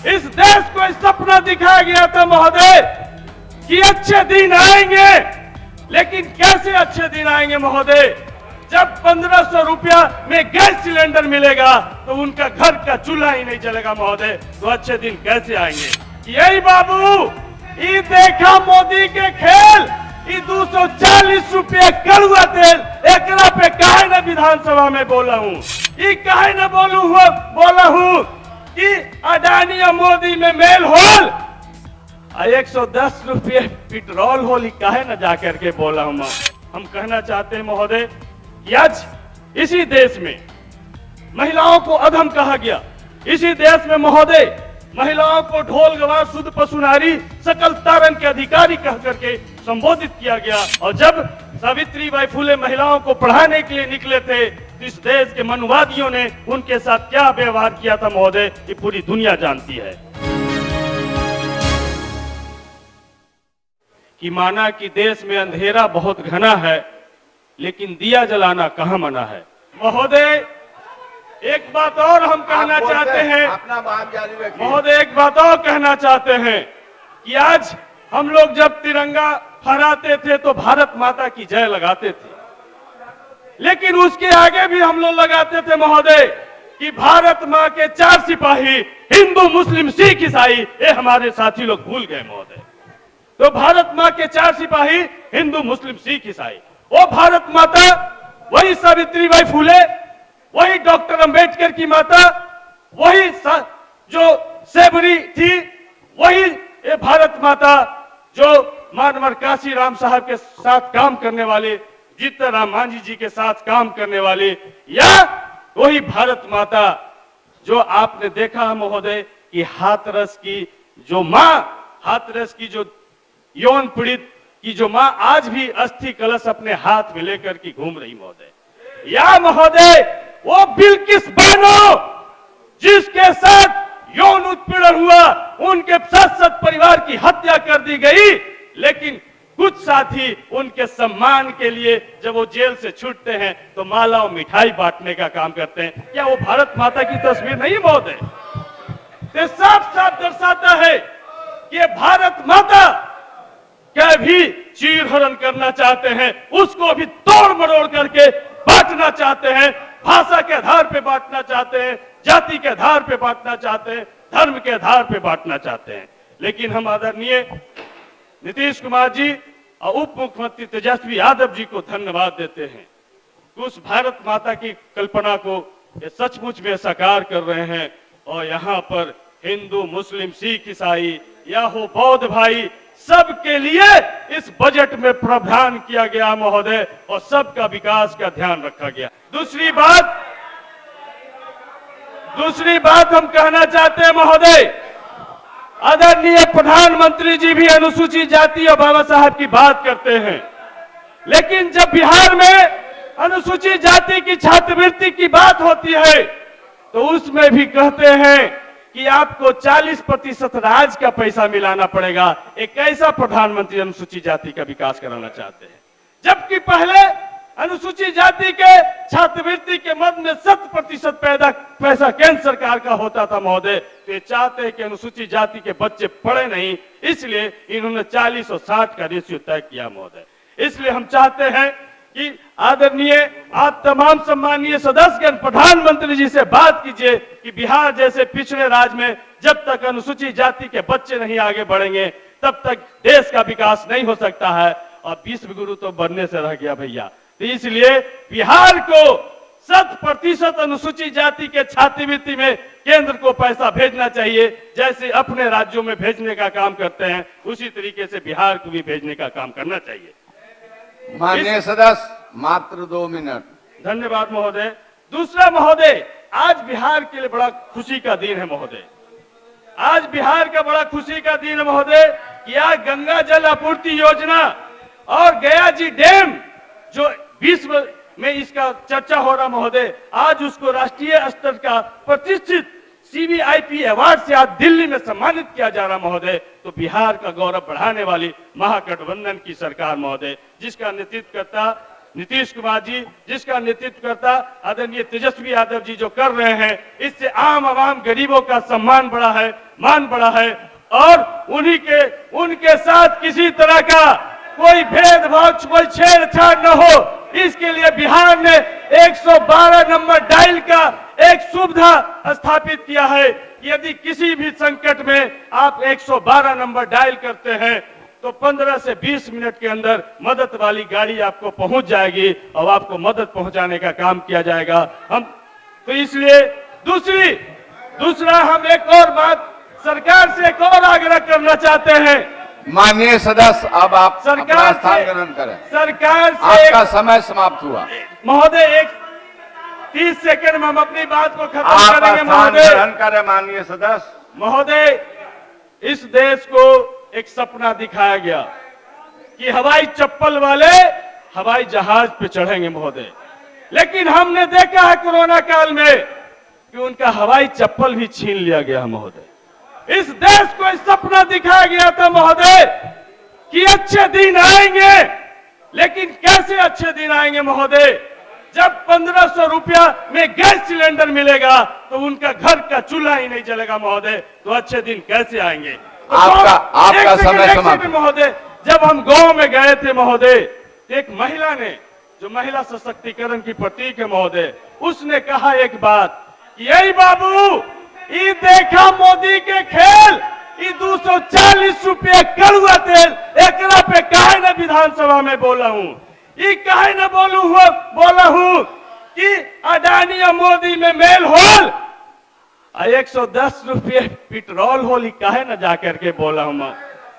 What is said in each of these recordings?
इस देश को इस सपना दिखाया गया था महोदय कि अच्छे दिन आएंगे, लेकिन कैसे अच्छे दिन आएंगे महोदय? जब 1500 रुपया में गैस सिलेंडर मिलेगा तो उनका घर का चूल्हा ही नहीं जलेगा महोदय, तो अच्छे दिन कैसे आएंगे? यही बाबू ये देखा मोदी के खेल, ये 240 रुपये कड़ुआ तेल एकरा पे काहे न विधानसभा में बोला हूँ, ये काहे न बोला हूँ कि अडानी और मोदी में मेल होल, 110 रुपये पेट्रोल होली काहे न जाकर के बोला हूँ। हम कहना चाहते हैं महोदय कि आज इसी देश में महिलाओं को अधम कहा गया, इसी देश में महोदय महिलाओं को ढोल गवार शुद्ध पशु नारी सकल तारण के अधिकारी कह करके संबोधित किया गया। और जब सावित्रीबाई फुले महिलाओं को पढ़ाने के लिए निकले थे तो इस देश के मनुवादियों ने उनके साथ क्या व्यवहार किया था महोदय, ये पूरी दुनिया जानती है। कि माना कि देश में अंधेरा बहुत घना है, लेकिन दिया जलाना कहाँ मना है। महोदय एक बात और हम कहना चाहते हैं, अपना बात जारी रखिए। महोदय एक बात और कहना चाहते हैं कि आज हम लोग जब तिरंगा फहराते थे तो भारत माता की जय लगाते थे, लेकिन उसके आगे भी हम लोग लगाते थे महोदय कि भारत माँ के 4 सिपाही हिंदू मुस्लिम सिख ईसाई, ये हमारे साथी लोग भूल गए महोदय। तो भारत माँ के 4 सिपाही हिंदू मुस्लिम सिख ईसाई, वो भारत माता वही सावित्रीबाई फुले, वही डॉक्टर अंबेडकर की माता, वही जो सेबरी थी, वही ये भारत माता जो मानवर काशीराम साहब के साथ काम करने वाले, जीतनराम मांझी जी के साथ काम करने वाले, या वही भारत माता जो आपने देखा है महोदय कि हाथरस की जो माँ, हाथरस की जो यौन पीड़ित की जो माँ आज भी अस्थि कलश अपने हाथ में लेकर की घूम रही महोदय। या महोदय वो बिल्किस बानो जिसके साथ यौन उत्पीड़न हुआ, उनके 7 परिवार की हत्या कर दी गई, लेकिन कुछ साथी उनके सम्मान के लिए जब वो जेल से छूटते हैं तो माला और मिठाई बांटने का काम करते हैं। क्या वो भारत माता की तस्वीर नहीं महोदय? ये साफ साफ दर्शाता है कि ये भारत माता क्या भी चीर हरण करना चाहते हैं, उसको भी तोड़ मरोड़ करके बांटना चाहते हैं, भाषा के आधार पे बांटना चाहते हैं, जाति के आधार पे बांटना चाहते हैं, धर्म के आधार पे बांटना चाहते हैं। लेकिन हम आदरणीय नीतीश कुमार जी और उप मुख्यमंत्री तेजस्वी यादव जी को धन्यवाद देते हैं, उस भारत माता की कल्पना को ये सचमुच में साकार कर रहे हैं। और यहाँ पर हिंदू मुस्लिम सिख ईसाई या हो बौद्ध भाई, सबके लिए इस बजट में प्रावधान किया गया महोदय, और सबका विकास का ध्यान रखा गया। दूसरी बात हम कहना चाहते हैं महोदय, आदरणीय प्रधानमंत्री जी भी अनुसूचित जाति और बाबा साहब की बात करते हैं, लेकिन जब बिहार में अनुसूचित जाति की छात्रवृत्ति की बात होती है तो उसमें भी कहते हैं कि आपको 40% राज्य का पैसा मिलाना पड़ेगा। एक ऐसा प्रधानमंत्री अनुसूचित जाति का विकास कराना चाहते हैं, जबकि पहले अनुसूचित जाति के छात्रवृत्ति के मद में 100% पैसा केंद्र सरकार का होता था महोदय। तो ये चाहते हैं कि अनुसूचित जाति के बच्चे पढ़े नहीं, इसलिए इन्होंने 40 और 60 का रेशियो तय किया महोदय। इसलिए हम चाहते हैं कि आदरणीय आप तमाम सम्मानीय सदस्यगण प्रधानमंत्री जी से बात कीजिए कि बिहार जैसे पिछड़े राज्य में जब तक अनुसूचित जाति के बच्चे नहीं आगे बढ़ेंगे तब तक देश का विकास नहीं हो सकता है। और विश्व गुरु तो बनने से रह गया भैया। तो इसलिए बिहार को 100% अनुसूचित जाति के छात्रवृत्ति में केंद्र को पैसा भेजना चाहिए, जैसे अपने राज्यों में भेजने का काम करते हैं उसी तरीके से बिहार को भी भेजने का काम करना चाहिए। माननीय सदस्य मात्र 2 मिनट। धन्यवाद महोदय। दूसरा महोदय, आज बिहार के लिए बड़ा खुशी का दिन है महोदय, आज बिहार का बड़ा खुशी का दिन है महोदय कि आज गंगा जल आपूर्ति योजना और गया जी डैम जो विश्व में इसका चर्चा हो रहा महोदय, आज उसको राष्ट्रीय स्तर का प्रतिष्ठित CVIP अवार्ड से आज दिल्ली में सम्मानित किया जा रहा महोदय। तो बिहार का गौरव बढ़ाने वाली महागठबंधन की सरकार महोदय, जिसका नेतृत्व करता नीतीश कुमार जी, जिसका नेतृत्व करता आदरणीय तेजस्वी यादव जी जो कर रहे हैं, इससे आम आवाम गरीबों का सम्मान बढ़ा है, मान बढ़ा है और उनके साथ किसी तरह का कोई भेदभाव, कोई छेड़छाड़ न हो, इसके लिए बिहार ने 112 नंबर डायल का एक सुविधा स्थापित किया है। यदि किसी भी संकट में आप 112 नंबर डायल करते हैं तो 15 से 20 मिनट के अंदर मदद वाली गाड़ी आपको पहुंच जाएगी और आपको मदद पहुंचाने का काम किया जाएगा। हम तो इसलिए दूसरा हम एक और बात सरकार से एक और आग्रह करना चाहते हैं। माननीय सदस्य, अब आप सरकार स्थान से ग्रहण करें। सरकार से आपका समय समाप्त हुआ महोदय, 30 सेकंड में हम अपनी बात को खत्म आप करेंगे। स्थान महोदय ग्रहण करें। माननीय सदस्य महोदय, इस देश को एक सपना दिखाया गया कि हवाई चप्पल वाले हवाई जहाज पे चढ़ेंगे महोदय, लेकिन हमने देखा है कोरोना काल में कि उनका हवाई चप्पल भी छीन लिया गया महोदय। इस देश को एक सपना दिखाया गया था महोदय कि अच्छे दिन आएंगे, लेकिन कैसे अच्छे दिन आएंगे महोदय? जब 1500 रुपया में गैस सिलेंडर मिलेगा तो उनका घर का चूल्हा ही नहीं जलेगा महोदय, तो अच्छे दिन कैसे आएंगे? तो आपका समय समाप्त महोदय। जब हम गांव में गए थे महोदय, एक महिला ने, जो महिला सशक्तिकरण की प्रतीक है महोदय, उसने कहा एक बात कि यही बाबू, ये देखा मोदी के खेल, ये 240 रुपये कड़ुआ तेल, एकरा पे काहे न विधानसभा में बोला हूं, ये काहे न बोला हूं कि अडानी और मोदी में मेल होल, 110 रुपये पेट्रोल होली काहे न जाकर के बोला हूं।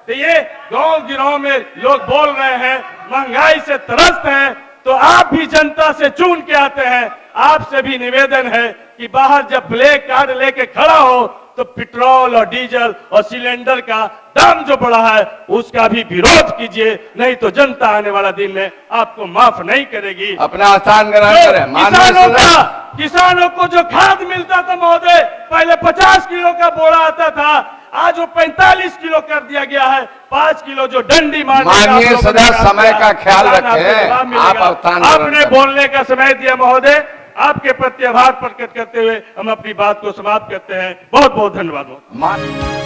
तो ये गांव गिराव में लोग बोल रहे हैं, महंगाई से त्रस्त हैं, तो आप भी जनता से चुन के आते हैं। आपसे भी निवेदन है कि बाहर जब ब्लैक कार्ड लेके खड़ा हो तो पेट्रोल और डीजल और सिलेंडर का दाम जो बढ़ा है उसका भी विरोध कीजिए, नहीं तो जनता आने वाला दिन में आपको माफ नहीं करेगी। अपना स्थान ग्रहण करें। किसानों को जो खाद मिलता था महोदय, पहले 50 किलो का बोरा आता था, आज वो 45 किलो कर दिया गया है। 5 किलो जो डंडी मारने का। माननीय सदस्य, समय का ख्याल रखें। आप आपने बोलने का समय दिया महोदय, आपके प्रति आभार प्रकट करते हुए हम अपनी बात को समाप्त करते हैं। बहुत बहुत धन्यवाद।